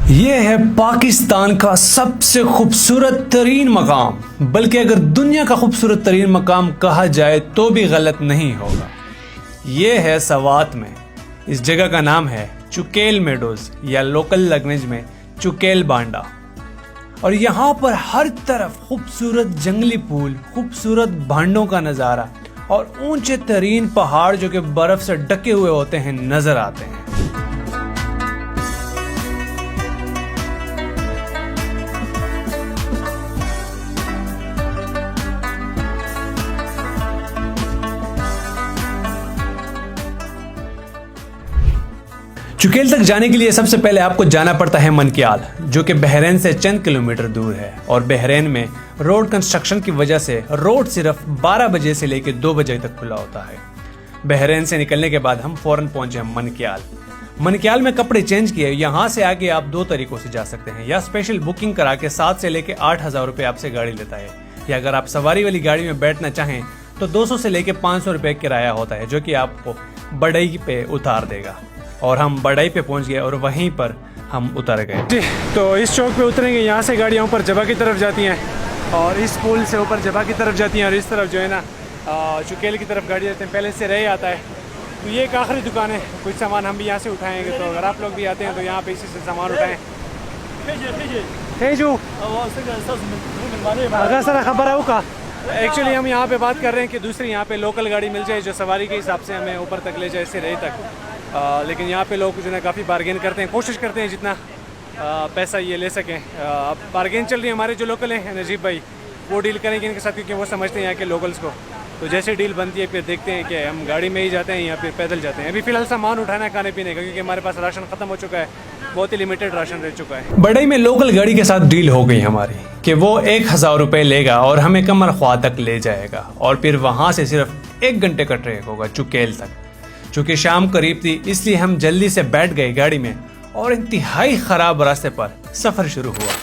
ये है पाकिस्तान का सबसे खूबसूरत तरीन मकाम, बल्कि अगर दुनिया का खूबसूरत तरीन मकाम कहा जाए तो भी गलत नहीं होगा। ये है सवात में। इस जगह का नाम है चुकेल मेडोज या लोकल लैंग्वेज में चुकेल बांडा। और यहाँ पर हर तरफ खूबसूरत जंगली फूल, खूबसूरत भांडों का नज़ारा और ऊंचे तरीन पहाड़ जो कि बर्फ से ढके हुए होते हैं नजर आते हैं। चुकेल तक जाने के लिए सबसे पहले आपको जाना पड़ता है मनक्याल, जो कि बहरैन से चंद किलोमीटर दूर है। और बहरैन में रोड कंस्ट्रक्शन की वजह से रोड सिर्फ 12 बजे से लेकर 2 बजे तक खुला होता है। बहरैन से निकलने के बाद हम फौरन पहुंचे मनक्याल। मनक्याल में कपड़े चेंज किए। यहाँ से आगे आप 2 तरीकों से जा सकते हैं, या स्पेशल बुकिंग करा के 7 से लेकर 8,000 रुपये आपसे गाड़ी लेता है, या अगर आप सवारी वाली गाड़ी में बैठना चाहें तो 200 से लेकर 500 रुपये किराया होता है, जो कि आपको बड़ई पे उतार देगा। और हम बड़ाई पे पहुंच गए और वहीं पर हम उतर गए जी। तो इस चौक पे उतरेंगे। यहाँ से गाड़ियाँ ऊपर जबा की तरफ जाती हैं और इस पुल से ऊपर जबा की तरफ जाती हैं, और इस तरफ जो है ना चुकेल की तरफ गाड़ी जाते हैं। पहले से रहे आता है। तो ये एक आखिरी दुकान है। कुछ सामान हम भी यहाँ से उठाएंगे, तो अगर आप लोग भी आते हैं तो यहाँ पे इसी से सामान उठाएँ। अगर सर खबर है का एक्चुअली हम यहाँ पे बात कर रहे हैं कि दूसरी यहाँ पे लोकल गाड़ी मिल जाए जो सवारी के हिसाब से हमें ऊपर तक ले जाए, से रहे तक। लेकिन यहाँ पे लोग जो है काफ़ी बार्गेन करते हैं, कोशिश करते हैं जितना पैसा ये ले सकें। अब बार्गेन चल रही है। हमारे जो लोकल हैं नजीब भाई, वो डील करेंगे इनके साथ, क्योंकि वो समझते हैं यहाँ के लोकल्स को। तो जैसे डील बनती है फिर देखते हैं कि हम गाड़ी में ही जाते हैं या फिर पैदल जाते हैं। अभी फ़िलहाल सामान उठाना है खाने पीने का, क्योंकि हमारे पास राशन ख़त्म हो चुका है। बहुत ही लिमिटेड राशन रह चुका है। बड़ई में लोकल गाड़ी के साथ डील हो गई हमारी कि वो 1,000 रुपये लेगा और हमें कमर ख्वा तक ले जाएगा, और फिर वहाँ से सिर्फ 1 घंटे का ट्रैक होगा चुकेल तक। चूँकि शाम करीब थी इसलिए हम जल्दी से बैठ गए गाड़ी में, और इंतहाई खराब रास्ते पर सफर शुरू हुआ।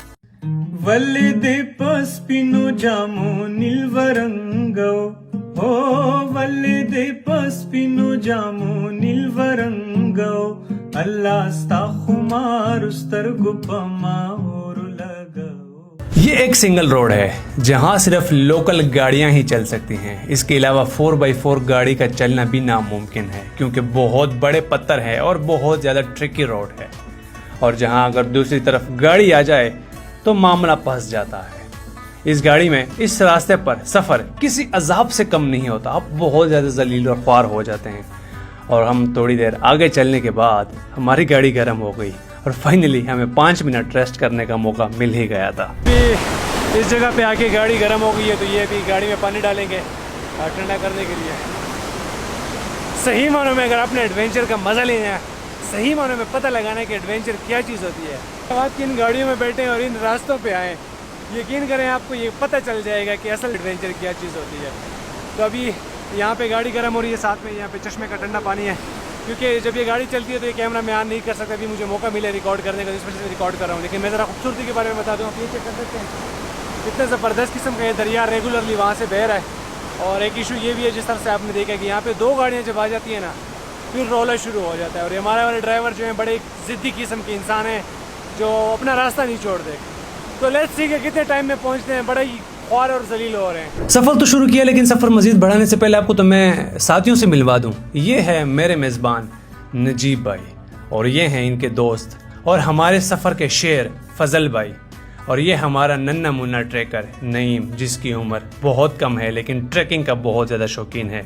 वल्लिदे पस्पिनो जामो निल्वरंगो, ओ वल्लिदे पस्पिनो जामो निल्वरंगो, अल्लाह स्ताखुमार उस्तर गुपमा और लगाओ। ये एक सिंगल रोड है जहां सिर्फ लोकल गाड़ियां ही चल सकती हैं। इसके अलावा 4x4 गाड़ी का चलना भी नामुमकिन है, क्योंकि बहुत बड़े पत्थर है और बहुत ज़्यादा ट्रिकी रोड है। और जहां अगर दूसरी तरफ गाड़ी आ जाए तो मामला फंस जाता है। इस गाड़ी में इस रास्ते पर सफ़र किसी अजाब से कम नहीं होता। आप बहुत ज़्यादा जलील और ख्वार हो जाते हैं। और हम थोड़ी देर आगे चलने के बाद हमारी गाड़ी गर्म हो गई और फाइनली हमें 5 मिनट रेस्ट करने का मौका मिल ही गया था। इस जगह पे आके गाड़ी गर्म हो गई है, तो ये भी गाड़ी में पानी डालेंगे ठंडा करने के लिए। सही मानों में अगर आपने एडवेंचर का मज़ा लेना है, सही मानों में पता लगाना है कि एडवेंचर क्या चीज़ होती है, आप इन गाड़ियों में बैठें और इन रास्तों पे आएँ, यकीन करें आपको ये पता चल जाएगा कि असल एडवेंचर क्या चीज़ होती है। तो अभी यहाँ पे गाड़ी गर्म हो रही है, साथ में यहाँ पे चश्मे का ठंडा पानी है, क्योंकि जब ये गाड़ी चलती है तो ये कैमरा में ऑन नहीं कर सकता। अभी मुझे मौका मिला रिकॉर्ड करने का, जिस वजह से रिकॉर्ड कर रहा हूँ। लेकिन मैं ज़रा खूबसूरती के बारे में बता दूँ, आप ये चेक कर सकते हैं कितने ज़बरदस्त किस्म का ये दरिया रेगुलरली वहाँ से बह रहा है। और एक इशू ये भी है, जिस तरह से आपने देखा कि यहाँ पे 2 गाड़ियाँ जब आ जाती है ना, फिर रोला शुरू हो जाता है। और हमारे वाले ड्राइवर जो हैं बड़े ज़िद्दी किस्म के इंसान हैं, जो अपना रास्ता नहीं छोड़ दे। तो लेट्स सी कि कितने टाइम में पहुँचते हैं। बड़ा ही ख्वार और जलील हो रहे हैं। सफ़र तो शुरू किया, लेकिन सफ़र मज़ीद बढ़ाने से पहले आपको तो मैं साथियों से मिलवा दूँ। ये है मेरे मेज़बान नजीब भाई, और ये हैं इनके दोस्त और हमारे सफ़र के शेर फजल भाई, और ये हमारा नन्ना मुन्ना ट्रैकर नईम, जिसकी उम्र बहुत कम है लेकिन ट्रैकिंग का बहुत ज़्यादा शौकीन है।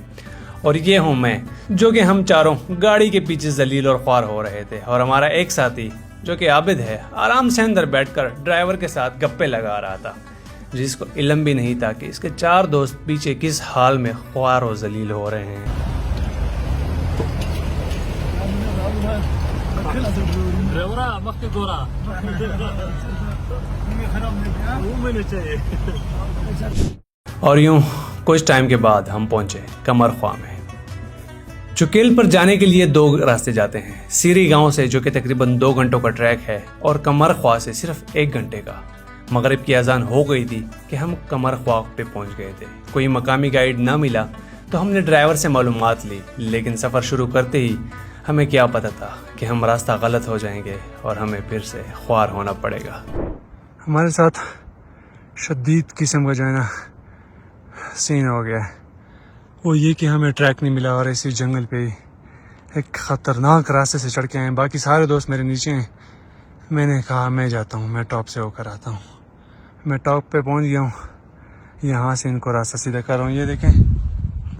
और ये हूँ मैं, जो कि हम चारों गाड़ी के पीछे जलील और ख्वार हो रहे थे। और हमारा एक साथी जो कि आबिद है, आराम से अंदर बैठकर ड्राइवर के साथ गप्पे लगा रहा था, जिसको इल्म भी नहीं था कि इसके 4 दोस्त पीछे किस हाल में ख्वार और जलील हो रहे हैं। और यूं कुछ टाइम के बाद हम पहुंचे कमर ख्वा में। चुकेल पर जाने के लिए 2 रास्ते जाते हैं, सीरी गांव से, जो कि तकरीबन 2 घंटों का ट्रैक है, और कमर ख्वा से सिर्फ 1 घंटे का। मगरिब की अजान हो गई थी कि हम कमर ख्वा पे पहुंच गए थे। कोई मकामी गाइड ना मिला तो हमने ड्राइवर से मालूमात ली, लेकिन सफ़र शुरू करते ही हमें क्या पता था कि हम रास्ता गलत हो जाएंगे और हमें फिर से ख्वार होना पड़ेगा। हमारे साथ शदीद किस्म का जो है ना सीन हो गया है, वो ये कि हमें ट्रैक नहीं मिला और इसी जंगल पे ही एक ख़तरनाक रास्ते से चढ़ के आए। बाकी सारे दोस्त मेरे नीचे हैं। मैंने कहा मैं जाता हूँ, मैं टॉप से होकर आता हूँ। मैं टॉप पे पहुँच गया हूँ, यहाँ से इनको रास्ता सीधा कर रहा हूँ। ये देखें,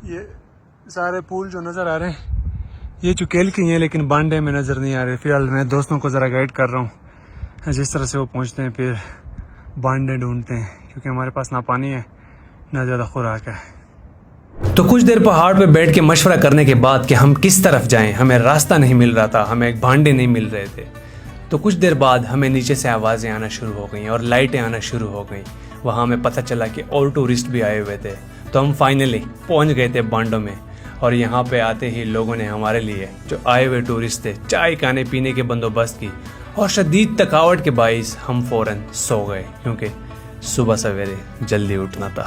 ये सारे पुल जो नज़र आ रहे हैं ये चुकेल की हैं, लेकिन बांडे में नज़र नहीं आ रहे। फिलहाल मैं दोस्तों को ज़रा गाइड कर रहा हूँ, जिस तरह से वो पहुँचते हैं फिर बांडे ढूंढते हैं, क्योंकि हमारे पास ना पानी है ना ज़्यादा खुराक है। तो कुछ देर पहाड़ पे बैठ के मशवरा करने के बाद कि हम किस तरफ जाएं, हमें रास्ता नहीं मिल रहा था, हमें भांडे नहीं मिल रहे थे। तो कुछ देर बाद हमें नीचे से आवाज़ें आना शुरू हो गई और लाइटें आना शुरू हो गई। वहाँ हमें पता चला कि और टूरिस्ट भी आए हुए थे। तो हम फाइनली पहुँच गए थे बांडों में, और यहाँ पे आते ही लोगों ने हमारे लिए, जो आए हुए टूरिस्ट थे, चाय खाने पीने के बंदोबस्त की। और शदीद थकावट के बाइस हम फ़ौरन सो गए, क्योंकि सुबह सवेरे जल्दी उठना था।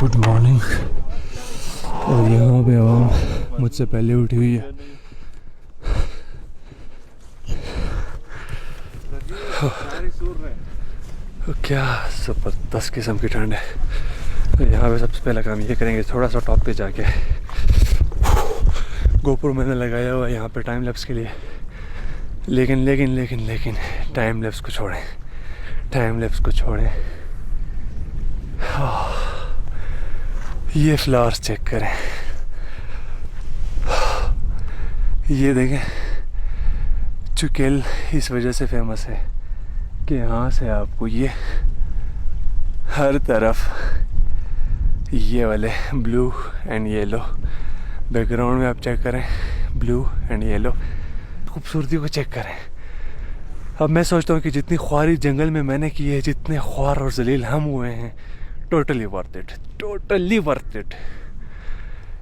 Good morning. और यहाँ पे आवाम मुझसे पहले उठी हुई है। क्या ज़बरदस्त किस्म की ठंड है। तो यहाँ पे सबसे पहला काम ये करेंगे, थोड़ा सा टॉप पे जाके गोप्रो मैंने लगाया हुआ है यहाँ पे टाइम लैप्स के लिए, लेकिन टाइम लैप्स को छोड़ें। ये फ्लावर्स चेक करें, ये देखें। चुकेल इस वजह से फेमस है कि यहाँ से आपको ये हर तरफ ये वाले ब्लू एंड येलो बैकग्राउंड में आप चेक करें, ब्लू एंड येलो खूबसूरती को चेक करें। अब मैं सोचता हूँ कि जितनी ख्वारी जंगल में मैंने की है, जितने ख्वार और जलील हम हुए हैं, टोटली वर्थ इट।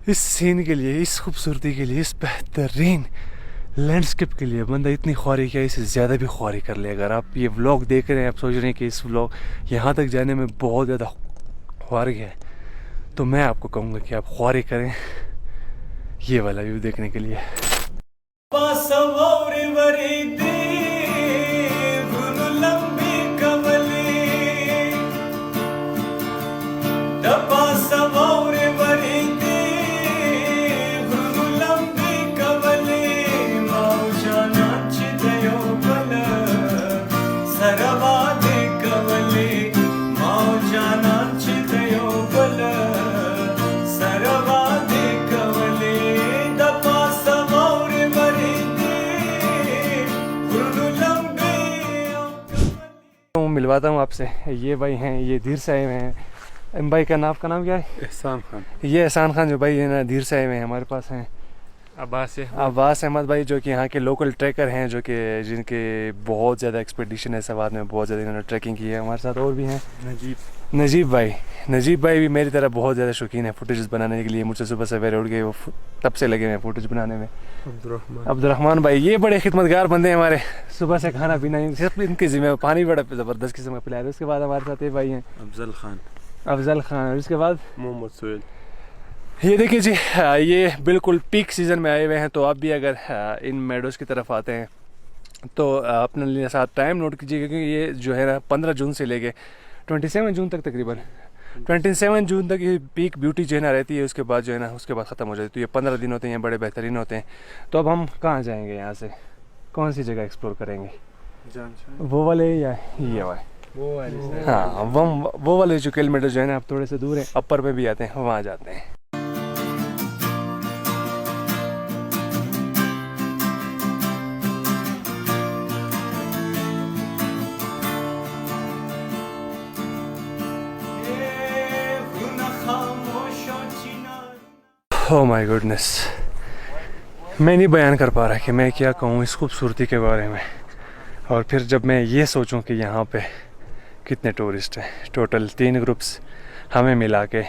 इस सीन के लिए, इस खूबसूरती के लिए, इस बेहतरीन लैंडस्केप के लिए बंदा इतनी ख्वारी किया, इससे ज़्यादा भी ख्वारी कर ले। अगर आप ये व्लॉग देख रहे हैं, आप सोच रहे हैं कि इस व्लॉग यहाँ तक जाने में बहुत ज़्यादा ख्वारी है, तो मैं आपको कहूँगा कि आप ख्वारी करें ये वाला व्यू देखने के लिए। मिलवाता हूँ आपसे, ये भाई हैं, ये धीर से आए हुए हैं। इन भाई का नाम क्या है? एहसान खान। ये एहसान खान जो भाई है ना, धीर से आए हुए हैं। हमारे पास हैं अब्बास अहमद भाई, जो कि यहाँ के लोकल ट्रैकर हैं, जो कि जिनके बहुत ज़्यादा एक्सपेडिशन है सवाद में, बहुत ज़्यादा इन्होंने ट्रैकिंग की है। हमारे साथ और भी हैं नजीब भाई भी मेरी तरह बहुत ज़्यादा शौकीन है फुटेज बनाने के लिए। मुझसे सुबह सवेरे उठ गए, वो तब से लगे हुए हैं फुटेज बनाने में। अब्दुर्रहमान भाई, ये बड़े खिदमतगार बंदे हैं हमारे, सुबह से खाना पीना सिर्फ इनकी जिम्मे, पानी बड़ा ज़बरदस्त किस्म का पिलाया। उसके बाद हमारे साथ ये भाई हैं अफजल खान, और उसके बाद मोहम्मद सुहेल। ये देखिए जी, ये बिल्कुल पीक सीज़न में आए हुए हैं। तो आप भी अगर इन मेडोज़ की तरफ आते हैं तो अपने लिए साथ टाइम नोट कीजिएगा, क्योंकि ये जो है ना 15 जून से लेके 27 जून तक, तकरीबन 27 जून तक ये पीक ब्यूटी जो है ना रहती है। उसके बाद जो है ना, उसके बाद ख़त्म हो जाती है। तो ये 15 दिन होते हैं, बड़े बेहतरीन होते हैं। तो अब हम कहाँ जाएंगे, यहाँ से कौन सी जगह एक्सप्लोर करेंगे? वो वाले या ये वाले? हाँ, वो वाले जो किलोमीटर जो है ना, आप थोड़े से दूर है, अपर पे भी आते हैं, वहाँ जाते हैं। ओह माय गुडनेस, मैं नहीं बयान कर पा रहा कि मैं क्या कहूँ इस खूबसूरती के बारे में। और फिर जब मैं ये सोचूं कि यहाँ पे कितने टूरिस्ट हैं, टोटल 3 ग्रुप्स हमें मिला के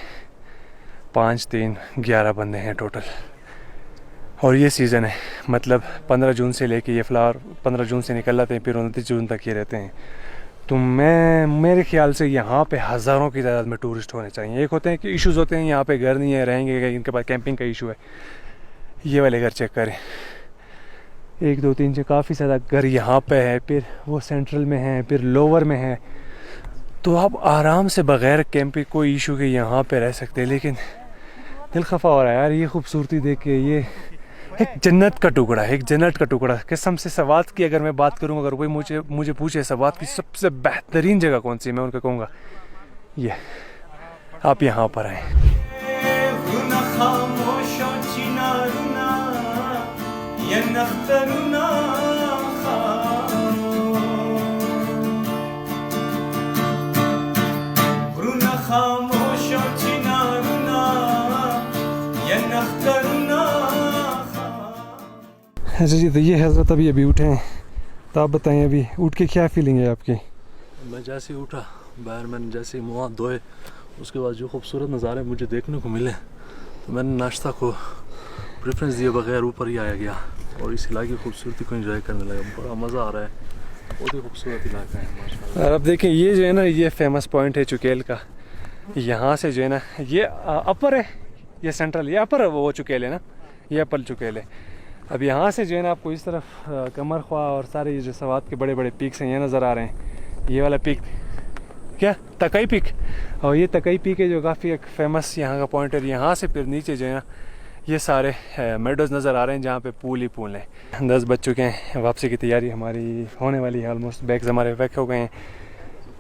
5, 3, 11 बंदे हैं टोटल। और ये सीज़न है, मतलब 15 जून से लेके ये फ्लावर 15 जून से निकल जाते हैं, फिर 29 जून तक ये रहते हैं। तो मेरे ख्याल से यहाँ पे हज़ारों की तादाद में टूरिस्ट होने चाहिए। एक होते हैं कि इश्यूज़ होते हैं, यहाँ पे घर नहीं है, रहेंगे, इनके पास कैंपिंग का इशू है। ये वाले घर चेक करें, 1 2 3 से काफ़ी ज़्यादा घर यहाँ पे है, फिर वो सेंट्रल में है, फिर लोअर में है। तो आप आराम से बग़ैर कैंपिंग कोई इशू के यहाँ पे रह सकते हैं। लेकिन दिल खफा हो रहा है यार, ये खूबसूरती देख के। ये एक जन्नत का टुकड़ा है, एक जन्नत का टुकड़ा। कसम से सवात की अगर मैं बात करूँ, अगर कोई मुझे पूछे सवात की सबसे बेहतरीन जगह कौन सी, मैं उनको कहूँगा ये, आप यहाँ पर आएँ। अच्छा जी, तो ये हज़रत अभी उठे हैं, तो आप बताएं अभी उठ के क्या फीलिंग है आपकी? मैं जैसे ही उठा बाहर, मैंने जैसे ही मुँह हाथ धोए, उसके बाद जो खूबसूरत नज़ारे मुझे देखने को मिले, तो मैंने नाश्ता को प्रेफरेंस दिए बगैर ऊपर ही आया गया और इस इलाके की खूबसूरती को एंजॉय करने लगा। बड़ा मज़ा आ रहा है, बहुत ही खूबसूरत इलाका है माशाल्लाह। और अब देखें, ये जो है ना, ये फेमस पॉइंट है चुकेल का। यहाँ से जो है ना, ये अपर है, ये सेंट्रल, ये अपर वो चुकेल है ना, ये अपर चुकेल है। अब यहाँ से जो है ना आपको इस तरफ कमर ख्वा और सारे ये जो सवात के बड़े बड़े पीक्स हैं, ये नज़र आ रहे हैं। ये वाला पीक क्या, तकई पीक, और ये तकई पीक है जो काफ़ी एक फेमस यहाँ का पॉइंट है। यहाँ से फिर नीचे जो है ना, ये सारे मेडोज़ नज़र आ रहे हैं जहाँ पे पूल ही पूल हैं। 10 बज चुके हैं, वापसी की तैयारी हमारी होने वाली है, ऑलमोस्ट बैग्स हमारे पैक हो गए हैं।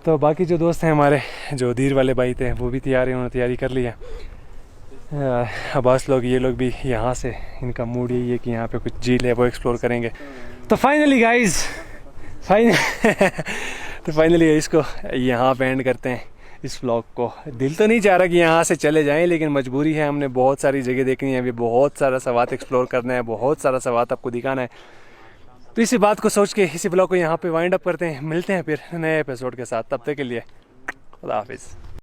तो बाकी जो दोस्त हैं हमारे, जो दीर वाले भाई थे, वो भी तैयार हैं, उन्होंने तैयारी कर ली है। अब्बास लोग, ये लोग भी यहाँ से, इनका मूड यही है कि यहाँ पे कुछ झील है वो एक्सप्लोर करेंगे। तो फाइनली गाइज, फाइनली इसको यहाँ पे एंड करते हैं इस व्लॉग को। दिल तो नहीं चाह रहा कि यहाँ से चले जाएं, लेकिन मजबूरी है, हमने बहुत सारी जगह देखनी है, अभी बहुत सारा सवात एक्सप्लोर करना है, बहुत सारा सवात आपको दिखाना है। तो इसी बात को सोच के इसी व्लॉग को यहाँ पे वाइंड अप करते हैं। मिलते हैं फिर नए एपिसोड के साथ, तब तक के लिए खुदा हाफिज़।